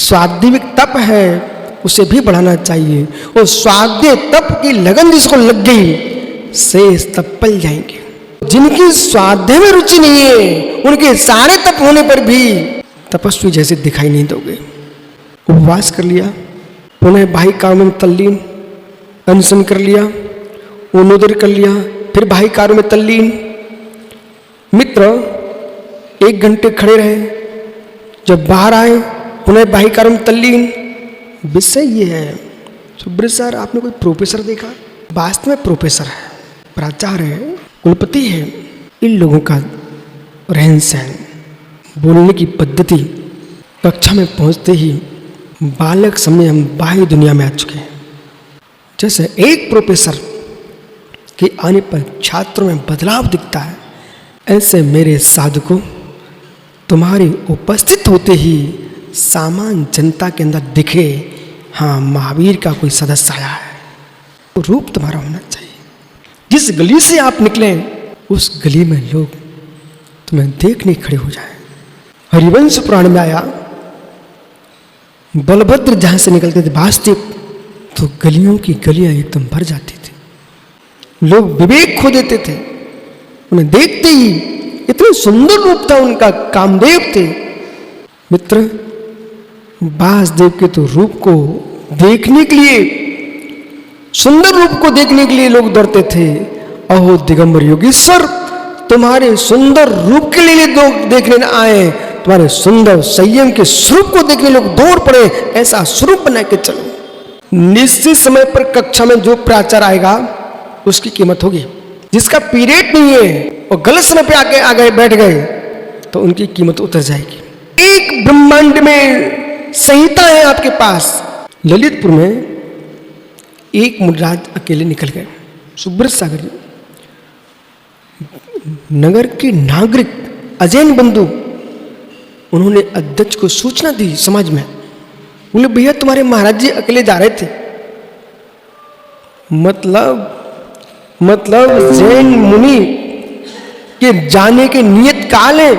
स्वाध्याय तप है उसे भी बढ़ाना चाहिए। और स्वाध्याय तप की लगन जिसको लग गई शेष तप पल जाएंगे। जिनकी स्वाध्याय में रुचि नहीं है उनके सारे तप होने पर भी तपस्वी जैसे दिखाई नहीं दोगे। उपवास कर लिया, पुनः बाह्य कार्यों में तल्लीन, अनशन कर लिया, उन्नोदर कर लिया, फिर बाह्य कार्यों में तल्लीन। मित्र 1 घंटे खड़े रहे, जब बाहर आए पुनः बाह्य कार्यों में तल्लीन। विषय ये है, सुब्रत सर आपने कोई प्रोफेसर देखा? वास्तव में प्रोफेसर है, प्राचार्य है, कुलपति है। इन लोगों का रहन सहन, बोलने की पद्धति, कक्षा में पहुंचते ही बालक समय हम बाह्य दुनिया में आ चुके हैं। जैसे एक प्रोफेसर के आने पर छात्रों में बदलाव दिखता है, ऐसे मेरे साधकों तुम्हारी उपस्थित होते ही सामान्य जनता के अंदर दिखे हाँ महावीर का कोई सदस्य आया है, तो रूप तुम्हारा होना चाहिए। जिस गली से आप निकले उस गली में लोग तुम्हें देखने खड़े हो जाए। हरिवंश पुराण में आया, बलभद्र जहां से निकलते थे वास्तविक तो गलियों की गलियां एकदम भर जाती थी। लोग विवेक खो देते थे, उन्हें देखते ही इतने सुंदर रूप था उनका, कामदेव थे। मित्र वासुदेव के तो रूप को देखने के लिए, सुंदर रूप को देखने के लिए लोग दौड़ते थे। अहो दिगंबर योगेश्वर, तुम्हारे सुंदर रूप के लिए लोग देखने न आए, तुम्हारे सुंदर संयम के स्वरूप को देखने लोग दौड़ पड़े। ऐसा स्वरूप बना के चलो। निश्चित समय पर कक्षा में जो प्राचार्य आएगा उसकी कीमत होगी। जिसका पीरियड नहीं है और गलत समय पे आके आ गए बैठ गए तो उनकी कीमत उतर जाएगी। एक ब्रह्मांड में संहिता है आपके पास। ललितपुर में एक मुनिराज अकेले निकल गए। सुब्रत सागर नगर के नागरिक अजैन बंधु, उन्होंने अध्यक्ष को सूचना दी समाज में। बोले भैया तुम्हारे महाराज जी अकेले जा रहे थे। मतलब जैन मुनि के जाने के नियत काल है,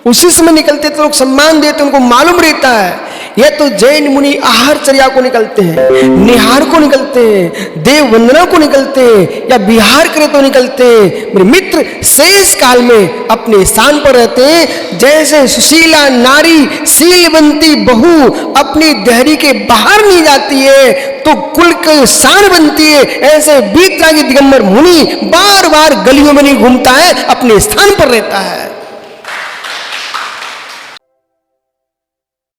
उसी समय निकलते तो लोग सम्मान देते, उनको मालूम रहता है। या तो जैन मुनि आहारचर्या को निकलते हैं, निहार को निकलते हैं, देव वंदना को निकलते हैं, या विहार करे तो निकलते हैं। मेरे मित्र शेष काल में अपने स्थान पर रहते हैं। जैसे सुशीला नारी शीलवंती बहू अपनी देहरी के बाहर नहीं जाती है तो कुल के शान बनती है, ऐसे बीतरागी दिगंबर मुनि बार बार गलियों में नहीं घूमता है, अपने स्थान पर रहता है।